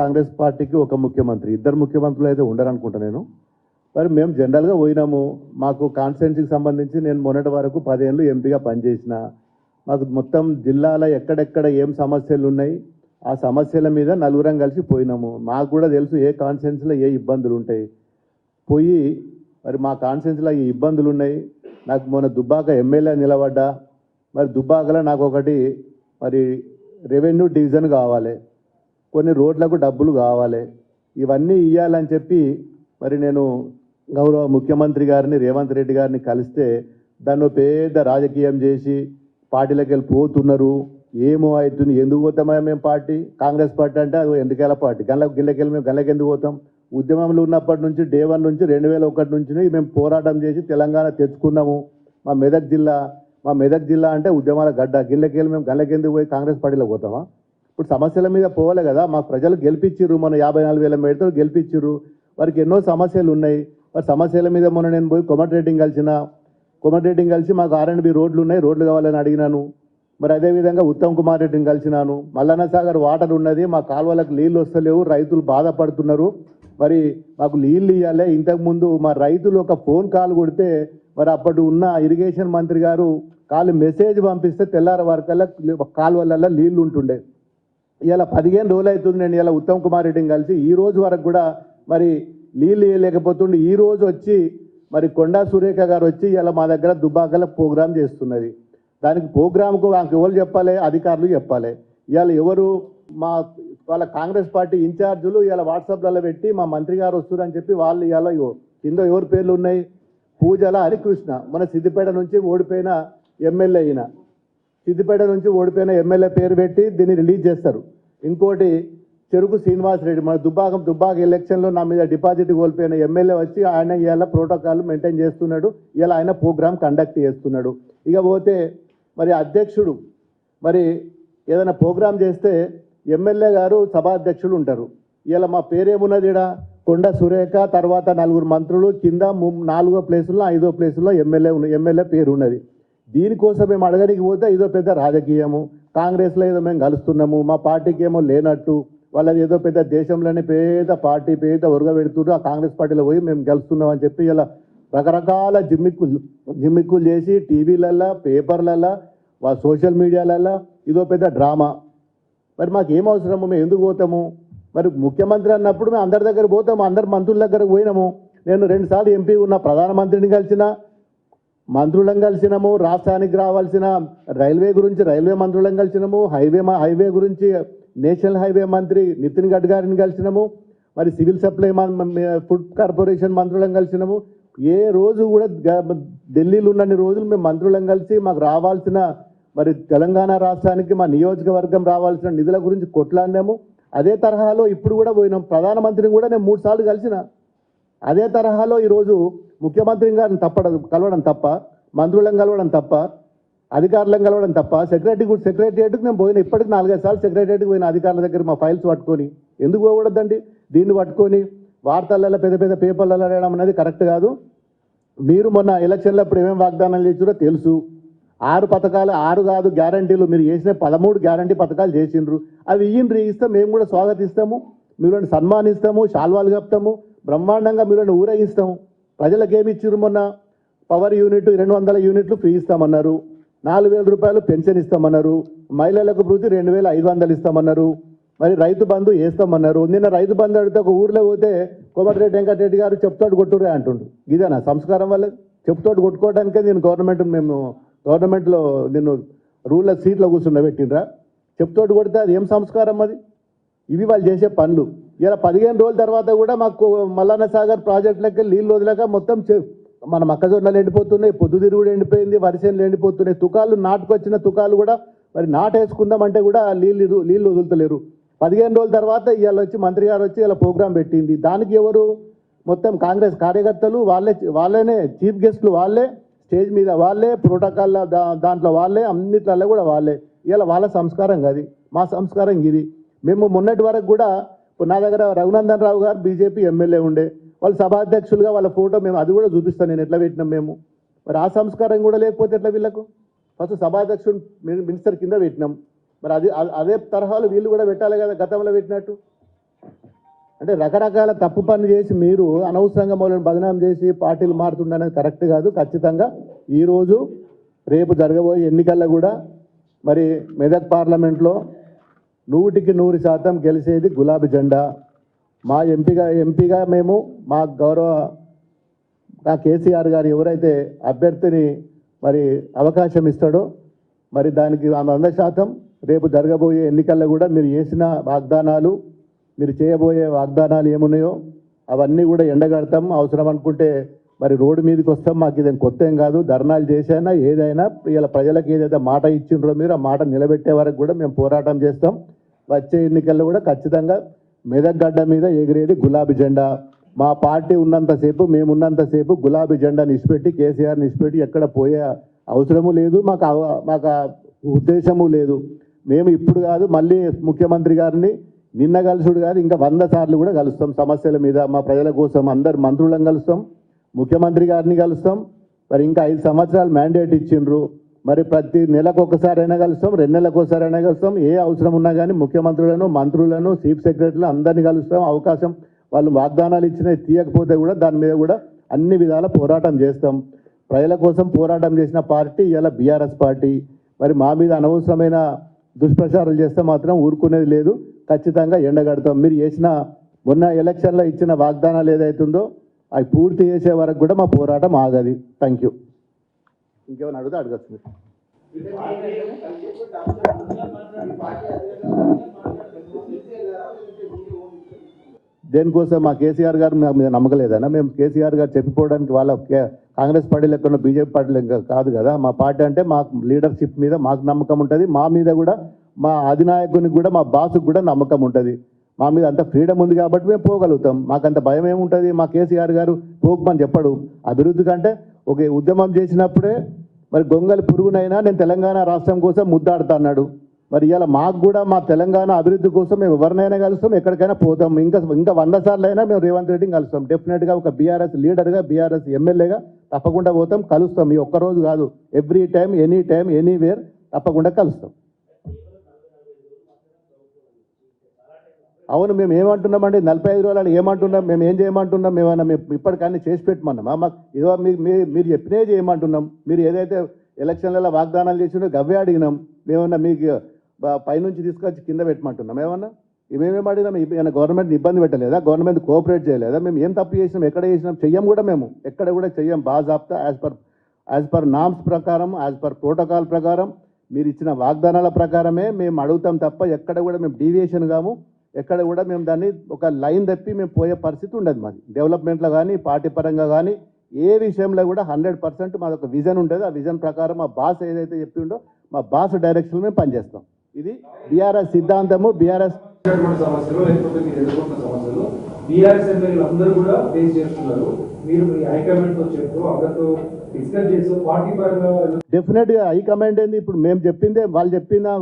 కాంగ్రెస్ పార్టీకి ఒక ముఖ్యమంత్రి, ఇద్దరు ముఖ్యమంత్రులు అయితే ఉండరనుకుంటా నేను. మరి మేము జనరల్గా పోయినాము. మాకు కాన్స్టిట్యున్సీకి సంబంధించి నేను మొన్నటి వరకు 10 ఏళ్ళు ఎంపీగా పనిచేసిన. మాకు మొత్తం జిల్లాలో ఎక్కడెక్కడ ఏం సమస్యలు ఉన్నాయి ఆ సమస్యల మీద నలుగురం కలిసి పోయినాము. మాకు కూడా తెలుసు ఏ కాన్స్టిట్యున్సీలో ఏ ఇబ్బందులు ఉంటాయి. పోయి మరి మా కాన్స్టిట్యున్సీలో ఈ ఇబ్బందులు ఉన్నాయి. నాకు మొన్న దుబ్బాక ఎమ్మెల్యే నిలబడ్డా. మరి దుబ్బాకలో నాకు ఒకటి మరి రెవెన్యూ డివిజన్ కావాలి, కొన్ని రోడ్లకు డబ్బులు కావాలి. ఇవన్నీ ఇవ్వాలని చెప్పి మరి నేను గౌరవ ముఖ్యమంత్రి గారిని రేవంత్ రెడ్డి గారిని కలిస్తే దాన్ని పెద్ద రాజకీయం చేసి పార్టీలకు వెళ్ళి పోతున్నారు. ఏమో అవుతుంది, ఎందుకు పోతామా మేము పార్టీ? కాంగ్రెస్ పార్టీ అంటే అది ఎందుకేళ్ళ పార్టీ, గిల్లకెళ్ళి మేము గల్లకి ఎందుకు పోతాం? ఉద్యమంలో ఉన్నప్పటి నుంచి డే 1 నుంచి 2001 నుంచి మేము పోరాటం చేసి తెలంగాణ తెచ్చుకున్నాము. మా మెదక్ జిల్లా అంటే ఉద్యమాల గడ్డ. గిల్లకెళ్ళి మేము గల్లకెందుకు పోయి కాంగ్రెస్ పార్టీలో పోతామా? ఇప్పుడు సమస్యల మీద పోవాలి కదా. మాకు ప్రజలు గెలిపించిర్రు, మన 54,000 మేడతో గెలిపించిర్రు. వారికి ఎన్నో సమస్యలు ఉన్నాయి. మరి సమస్యల మీద మొన్న నేను పోయి కోమటిరెడ్డిని కలిసి మాకు R&B రోడ్లు ఉన్నాయి, రోడ్లు కావాలని అడిగినాను. మరి అదేవిధంగా ఉత్తమ్ కుమార్ రెడ్డిని కలిసినాను. మల్లన్న సాగర్ వాటర్ ఉన్నది, మా కాలువలకు నీళ్ళు వస్తలేవు, రైతులు బాధపడుతున్నారు, మరి మాకు నీళ్ళు ఇవ్వాలి. ఇంతకుముందు మా రైతులు ఒక ఫోన్ కాల్ కొడితే మరి అప్పటి ఉన్న ఇరిగేషన్ మంత్రి గారు మెసేజ్ పంపిస్తే తెల్లార వరకల్లా కాలువలలో నీళ్లు ఉంటుండే. ఇలా 15 రోజులు అవుతుంది నేను ఇలా ఉత్తమ్ కుమార్ రెడ్డిని కలిసి. ఈ రోజు వరకు కూడా మరి నీళ్ళు ఇవ్వలేకపోతుండే. ఈ రోజు వచ్చి మరి కొండా సురేఖ గారు వచ్చి ఇలా మా దగ్గర దుబ్బాకల ప్రోగ్రాం చేస్తున్నది. దానికి ప్రోగ్రాంకు ఎవరు చెప్పాలి? అధికారులు చెప్పాలి. ఇవాళ ఎవరు వాళ్ళ కాంగ్రెస్ పార్టీ ఇన్ఛార్జులు ఇలా వాట్సాప్లలో పెట్టి మా మంత్రి గారు వస్తున్నారని చెప్పి వాళ్ళు ఇలా కింద ఎవరి పేర్లు ఉన్నాయి? పూజల హరికృష్ణ, మన సిద్దిపేట నుంచి ఓడిపోయిన ఎమ్మెల్యే అయిన, సిద్దిపేట నుంచి ఓడిపోయిన ఎమ్మెల్యే పేరు పెట్టి దీన్ని రిలీజ్ చేస్తారు. ఇంకోటి చెరుకు శ్రీనివాస్ రెడ్డి, మన దుబ్బాక ఎలక్షన్లో నా మీద డిపాజిట్ కోల్పోయిన ఎమ్మెల్యే వచ్చి ఆయన ఇవాళ ప్రోటోకాల్ మెయింటైన్ చేస్తున్నాడు. ఇలా ఆయన ప్రోగ్రామ్ కండక్ట్ చేస్తున్నాడు. ఇక పోతే మరి అధ్యక్షుడు మరి ఏదైనా ప్రోగ్రాం చేస్తే ఎమ్మెల్యే గారు సభాధ్యక్షులు ఉంటారు. ఇలా మా పేరేమున్నది? ఇక్కడ కొండ సురేఖ, తర్వాత 4 మంత్రులు, కింద 4వ ప్లేసుల్లో 5వ ప్లేసుల్లో ఎమ్మెల్యే పేరు ఉన్నది. దీనికోసం మేము అడగడానికి పోతే ఇదో పెద్ద రాజకీయము. కాంగ్రెస్లో ఏదో మేము కలుస్తున్నాము, మా పార్టీకి ఏమో లేనట్టు, వాళ్ళది ఏదో పెద్ద దేశంలోనే పెద్ద పార్టీ పెద్ద ఒరుగ పెడుతున్నారు. ఆ కాంగ్రెస్ పార్టీలో పోయి మేము గెలుస్తున్నాం అని చెప్పి ఇలా రకరకాల జిమ్మిక్కులు చేసి టీవీలల్లో, పేపర్లల్లో, సోషల్ మీడియాలల్లో ఇదో పెద్ద డ్రామా. మరి మాకు ఏం అవసరము? మేము ఎందుకు పోతాము? మరి ముఖ్యమంత్రి అన్నప్పుడు మేము అందరి దగ్గర పోతాము, అందరు మంత్రుల దగ్గరకు పోయినాము. నేను 2 సార్లు ఎంపీ ఉన్న ప్రధానమంత్రిని కలిసిన, మంత్రులను కలిసినాము. రాష్ట్రానికి రావాల్సిన రైల్వే గురించి రైల్వే మంత్రులను కలిసినాము. హైవే గురించి నేషనల్ హైవే మంత్రి నితిన్ గడ్కరీని కలిసినాము. మరి సివిల్ సప్లై ఫుడ్ కార్పొరేషన్ మంత్రులను కలిసినాము. ఏ రోజు కూడా ఢిల్లీలో ఉన్నన్ని రోజులు మేము మంత్రులను కలిసి మాకు రావాల్సిన మరి తెలంగాణ రాష్ట్రానికి మా నియోజకవర్గం రావాల్సిన నిధుల గురించి కొట్లాడినాము. అదే తరహాలో ఇప్పుడు కూడా పోయినాం. ప్రధానమంత్రిని కూడా నేను 3 సార్లు కలిసిన. అదే తరహాలో ఈరోజు ముఖ్యమంత్రి గారిని కలవడం తప్ప, మంత్రులను కలవడం తప్ప, అధికారులను కలవడం తప్ప, సెక్రటరియట్కి నేను పోయిన. ఇప్పటికి 4-5 సార్లు సెక్రటరియట్కి పోయిన అధికారుల దగ్గర మా ఫైల్స్ పట్టుకొని. ఎందుకు పోకూడదండి? దీన్ని పట్టుకొని వార్తలలో పెద్ద పేపర్లలో రాయడం అనేది కరెక్ట్ కాదు. మీరు మొన్న ఎలక్షన్లో అప్పుడు ఏమేమి వాగ్దానాలు చేసిరో తెలుసు. 6 పథకాలు, 6 కాదు గ్యారంటీలు మీరు చేసిన 13 గ్యారంటీ పథకాలు చేసిండ్రు. అవి ఇస్తే మేము కూడా స్వాగతిస్తాము, మీరు సన్మానిస్తాము, శాల్వాలు కప్తాము, బ్రహ్మాండంగా మీరు ఊరేగిస్తాము. ప్రజలకు ఏమి ఇచ్చిర్రు? మొన్న పవర్ యూనిట్ 200 యూనిట్లు ఫ్రీ ఇస్తామన్నారు, 4,000 రూపాయలు పెన్షన్ ఇస్తామన్నారు, మహిళలకు వృత్తి 2,500 ఇస్తామన్నారు, మరి రైతు బంధు వేస్తామన్నారు. నిన్న రైతు బంధు అడిగితే ఒక ఊర్లో పోతే కోమటిరెడ్డి వెంకటరెడ్డి గారు చెప్తాడు కొట్టురే అంటుండు. ఇదేనా సంస్కారం? వల్ల చెప్తాడు కొట్టుకోవడానికే నేను గవర్నమెంట్లో నిన్ను రూల్లో సీట్లో కూర్చుండబెట్టినరా? చెప్తోటి కొడితే అది ఏం సంస్కారం? అది ఇవి వాళ్ళు చేసే పనులు. ఇలా 15 రోజుల తర్వాత కూడా మాకు మల్లన్న సాగర్ ప్రాజెక్టులకి నీళ్ళు వదిలేక మొత్తం మన మొక్కజొన్నలు ఎండిపోతున్నాయి, పొద్దుతిరుగుడు ఎండిపోయింది, వరిసేనులు ఎండిపోతున్నాయి. నాటుకొచ్చిన తుకాలు కూడా మరి నాటేసుకుందామంటే కూడా నీళ్ళు వదులుతలేరు. 15 రోజుల తర్వాత ఇవాళ వచ్చి మంత్రి గారు వచ్చి ఇలా ప్రోగ్రాం పెట్టింది. దానికి ఎవరు? మొత్తం కాంగ్రెస్ కార్యకర్తలు వాళ్ళనే చీఫ్ గెస్టులు, వాళ్ళే స్టేజ్ మీద, వాళ్ళే ప్రోటోకాల్ దాంట్లో, వాళ్ళే అన్నిట్లలో కూడా వాళ్ళే. ఇలా వాళ్ళ సంస్కారం కాదు, మా సంస్కారం ఇది. మేము మొన్నటి వరకు కూడా నా దగ్గర రఘునందన్ రావు గారు బీజేపీ ఎమ్మెల్యే ఉండే, వాళ్ళు సభాధ్యక్షులుగా వాళ్ళ ఫోటో మేము అది కూడా చూపిస్తాను నేను ఎట్లా పెట్టినాం మేము. మరి ఆ సంస్కారం కూడా లేకపోతే ఎట్లా? వీళ్ళకు ఫస్ట్ సభాధ్యక్షుడు మినిస్టర్ కింద పెట్టినాం. మరి అదే తరహాలు వీళ్ళు కూడా పెట్టాలి కదా, గతంలో పెట్టినట్టు. అంటే రకరకాల తప్పు పనులు చేసి మీరు అనవసరంగా మొదలు బదనాం చేసి పార్టీలు మారుతుండనేది కరెక్ట్ కాదు. ఖచ్చితంగా ఈరోజు రేపు జరగబోయే ఎన్నికల్లో కూడా మరి మెదక్ పార్లమెంట్లో 100% గెలిచేది గులాబీ జెండా. మా ఎంపీగా మేము మా గౌరవ కేసీఆర్ గారు ఎవరైతే అభ్యర్థిని మరి అవకాశం ఇస్తాడో మరి దానికి 100% రేపు జరగబోయే ఎన్నికల్లో కూడా మీరు చేసిన వాగ్దానాలు, మీరు చేయబోయే వాగ్దానాలు ఏమున్నాయో అవన్నీ కూడా ఎండగడతాం. అవసరం అనుకుంటే మరి రోడ్డు మీదకి వస్తాం. మాకు ఇదేం కొత్త ఏం కాదు. ధర్నాలు చేసైనా ఏదైనా ఇలా ప్రజలకు ఏదైతే మాట ఇచ్చిండ్రో మీరు ఆ మాట నిలబెట్టే వరకు కూడా మేము పోరాటం చేస్తాం. వచ్చే ఎన్నికల్లో కూడా ఖచ్చితంగా మెదక్ గడ్డ మీద ఎగిరేది గులాబీ జెండా. మా పార్టీ ఉన్నంతసేపు, మేము ఉన్నంతసేపు గులాబీ జెండాని ఇచ్చిపెట్టి కేసీఆర్ని ఇచ్చిపెట్టి ఎక్కడ పోయే అవసరము లేదు, మాకు ఉద్దేశము లేదు. మేము ఇప్పుడు కాదు, మళ్ళీ ముఖ్యమంత్రి గారిని నిన్న కలుసుడు కాదు, ఇంకా 100 సార్లు కూడా కలుస్తాం. సమస్యల మీద మా ప్రజల కోసం అందరు మంత్రులను కలుస్తాం, ముఖ్యమంత్రి గారిని కలుస్తాం. మరి ఇంకా 5 సంవత్సరాలు మ్యాండేట్ ఇచ్చిండ్రు. మరి ప్రతి నెలకు ఒకసారైనా కలుస్తాం, 2 నెలలకు ఒకసారైనా కలుస్తాం. ఏ అవసరం ఉన్నా కానీ ముఖ్యమంత్రులను, మంత్రులను, చీఫ్ సెక్రటరీలు అందరినీ కలుస్తాం. అవకాశం వాళ్ళు వాగ్దానాలు ఇచ్చినా తీయకపోతే కూడా దాని మీద కూడా అన్ని విధాల పోరాటం చేస్తాం. ప్రజల కోసం పోరాటం చేసిన పార్టీ ఇలా బీఆర్ఎస్ పార్టీ. మరి మా మీద అనవసరమైన దుష్ప్రచారాలు చేస్తే మాత్రం ఊరుకునేది లేదు. ఖచ్చితంగా ఎండగడతాం. మీరు చేసిన మొన్న ఎలక్షన్లో ఇచ్చిన వాగ్దానాలు ఏదైతుందో అవి పూర్తి చేసే వరకు కూడా మా పోరాటం ఆగది. Thank you. ఇంకేమైనా అడిగితే అడగచ్చు మీరు. దేనికోసం మా కేసీఆర్ గారు మీద నమ్మకలేదన్నా? మేము కేసీఆర్ గారు చెప్పిపోవడానికి వాళ్ళ కాంగ్రెస్ పార్టీ లెక్కన బీజేపీ పార్టీ లెక్క కాదు కదా. మా పార్టీ అంటే మాకు లీడర్షిప్ మీద మాకు నమ్మకం ఉంటుంది. మా మీద కూడా మా అధినాయకునికి కూడా మా బాసుకు కూడా నమ్మకం ఉంటుంది. మా మీద అంత ఫ్రీడమ్ ఉంది కాబట్టి మేము పోగలుగుతాం. మాకంత భయం ఏముంటుంది? మా కేసీఆర్ గారు పోకమని చెప్పడు. అభివృద్ధి కంటే ఒక ఉద్యమం చేసినప్పుడే మరి గొంగలి పురుగునైనా నేను తెలంగాణ రాష్ట్రం కోసం ముద్దాడుతా అన్నాడు. మరి ఇలా మాకు కూడా మా తెలంగాణ అభివృద్ధి కోసం మేము ఎవరినైనా కలుస్తాం, ఎక్కడికైనా పోతాం. ఇంకా 100 సార్లు అయినా మేము రేవంత్ రెడ్డిని కలుస్తాం. డెఫినెట్గా ఒక బీఆర్ఎస్ లీడర్గా, బీఆర్ఎస్ ఎమ్మెల్యేగా తప్పకుండా పోతాం, కలుస్తాం. ఈ ఒక్కరోజు కాదు, ఎవ్రీ టైం, ఎనీవేర్ తప్పకుండా కలుస్తాం. అవును, మేము ఏమంటున్నామండి? 45 రోజులు ఏమంటున్నాం? మేము ఏం చేయమంటున్నాం? మేము ఇప్పటికన్నీ చేసి పెట్టమన్నామా? మాకు ఏదో మీరు చెప్పినే చేయమంటున్నాం. మీరు ఏదైతే ఎలక్షన్లలో వాగ్దానాలు చేసినో గవ్వే అడిగినాం. మేమన్నా మీకు పైనుంచి తీసుకొచ్చి కింద పెట్టమంటున్నాం? ఏమన్నా మేమేం అడిగినాం? ఏమైనా గవర్నమెంట్ని ఇబ్బంది పెట్టలేదా? గవర్నమెంట్ కోఆపరేట్ చేయలేదా? మేము ఏం తప్పు చేసినాం? ఎక్కడ చేసినాం? చెయ్యం కూడా. మేము ఎక్కడ కూడా చెయ్యం. బాజాబ్తా యాజ్ పర్ నామ్స్ ప్రకారం, యాజ్ పర్ ప్రోటోకాల్ ప్రకారం మీరు ఇచ్చిన వాగ్దానాల ప్రకారమే మేము అడుగుతాం తప్ప ఎక్కడ కూడా మేము డీవియేషన్ కాము. ఎక్కడ కూడా మేము దాన్ని ఒక లైన్ తప్పి మేము పోయే పరిస్థితి ఉండదు. మాది డెవలప్మెంట్లో కానీ, పార్టీ పరంగా కానీ ఏ విషయంలో కూడా 100% మాది ఒక విజన్ ఉంటుంది. ఆ విజన్ ప్రకారం మా బాస్ ఏదైతే చెప్పిండో మా బాస్ డైరెక్షన్లో మేము పనిచేస్తాం. ఇది బీఆర్ఎస్ సిద్ధాంతము. బీఆర్ఎస్ సమస్యలు లేకపోతే మీరు ఎదుర్కొన్న సమస్యలు బీఆర్ఎస్ ఎమ్మెల్యేలు అందరూ కూడా ఫేస్ చేస్తున్నారు. మీరు మీ హైకమాండ్తో చెప్తూ అందరితో డిస్కస్ చేస్తూ పార్టీ పరంగా డెఫినెట్గా హైకమాండ్ ఏంది ఇప్పుడు మేము చెప్పిందే వాళ్ళు చెప్పిన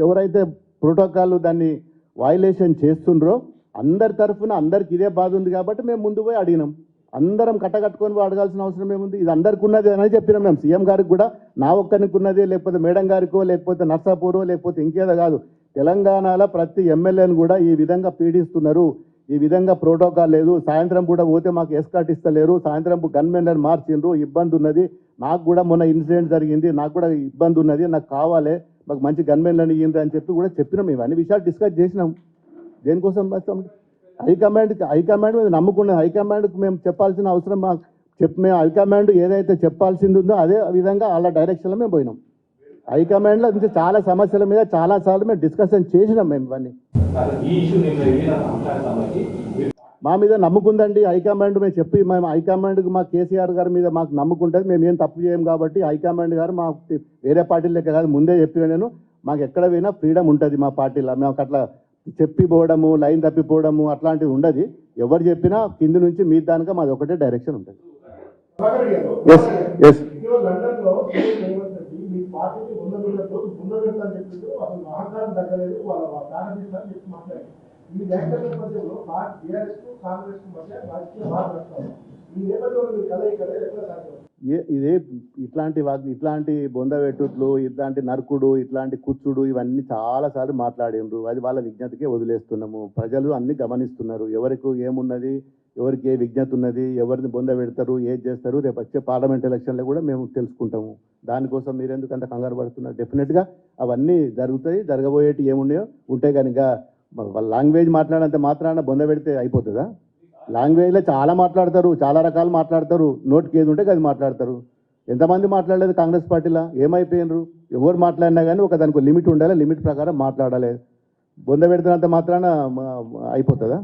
ఎవరైతే ప్రోటోకాల్ దాన్ని వైలేషన్ చేస్తుండ్రో అందరి తరఫున అందరికి ఇదే బాధ ఉంది కాబట్టి మేము ముందు పోయి అడిగినాం. అందరం కట్టకట్టుకొని అడగాల్సిన అవసరం ఏముంది? ఇది అందరికి ఉన్నది అని చెప్పినాం. మేము సీఎం గారికి కూడా నా ఒక్కరికి ఉన్నది, లేకపోతే మేడం గారికో, లేకపోతే నర్సాపూరో, లేకపోతే ఇంకేదో కాదు. తెలంగాణలో ప్రతి ఎమ్మెల్యేని కూడా ఈ విధంగా పీడిస్తున్నారు. ఈ విధంగా ప్రోటోకాల్ లేదు. సాయంత్రం కూడా పోతే మాకు ఎస్కాట్ ఇస్తలేరు. సాయంత్రం గన్మెన్లను మార్చిండ్రు. ఇబ్బంది ఉన్నది. నాకు కూడా మొన్న ఇన్సిడెంట్ జరిగింది. నాకు కూడా ఇబ్బంది ఉన్నది. నాకు కావాలి, మాకు మంచి గన్మెన్లను ఇయ్యండి అని చెప్పి కూడా చెప్పినాం. ఇవన్నీ విషయాలు డిస్కస్ చేసినాం. దేనికోసం హైకమాండ్ మీద నమ్ముకున్న హైకమాండ్కి మేము చెప్పాల్సిన అవసరం మేము హైకమాండ్ ఏదైతే చెప్పాల్సింది ఉందో అదే విధంగా వాళ్ళ డైరెక్షన్లో మేము పోయినాం. హైకమాండ్లో ఇంకా చాలా సమస్యల మీద చాలాసార్లు మేము డిస్కషన్ చేసినాం. మేము ఇవన్నీ మా మీద నమ్ముకుందండి హైకమాండ్. మేము హైకమాండ్కి మా కేసీఆర్ గారి మీద మాకు నమ్ముకుంటుంది. మేము ఏం తప్పు చేయం కాబట్టి హైకమాండ్ గారు మా వేరే పార్టీల లెక్క కాదు. ముందే చెప్పిన నేను, మాకు ఎక్కడ పోయినా ఫ్రీడమ్ ఉంటుంది మా పార్టీలో. మాకు అట్లా చెప్పిపోవడము, లైన్ తప్పిపోవడము అట్లాంటివి ఉండదు. ఎవరు చెప్పినా కింది నుంచి మీ దానిక మాది ఒకటే డైరెక్షన్ ఉంటుంది. ఇదే ఇట్లాంటి బొందవెట్టుట్లు, ఇట్లాంటి నరుకుడు, ఇట్లాంటి కూర్చుడు ఇవన్నీ చాలాసార్లు మాట్లాడిండ్రు. అది వాళ్ళ విజ్ఞతకే వదిలేస్తున్నాము. ప్రజలు అన్ని గమనిస్తున్నారు. ఎవరికి ఏమున్నది, ఎవరికి ఏ విజ్ఞత ఉన్నది, ఎవరిని బొంద పెడతారు, ఏది చేస్తారు, రేపు వచ్చే పార్లమెంట్ ఎలక్షన్లో కూడా మేము తెలుసుకుంటాము. దానికోసం మీరు ఎందుకు అంత కంగారు పడుతున్నారు? డెఫినెట్గా అవన్నీ జరుగుతాయి. జరగబోయేటి ఏమున్నాయో ఉంటాయి. కనుక వాళ్ళ లాంగ్వేజ్ మాట్లాడంత మాత్రాన బొంద పెడితే అయిపోతుందా? లాంగ్వేజ్లో చాలా మాట్లాడతారు, చాలా రకాలు మాట్లాడతారు. నోటికి ఏది ఉంటే అది మాట్లాడతారు. ఎంతమంది మాట్లాడలేదు కాంగ్రెస్ పార్టీలో? ఏమైపోయినరు? ఎవరు మాట్లాడినా కానీ ఒక దానికి లిమిట్ ఉండాలి. లిమిట్ ప్రకారం మాట్లాడాలి. బొంద పెడుతున్నంత మాత్రాన అయిపోతుందా?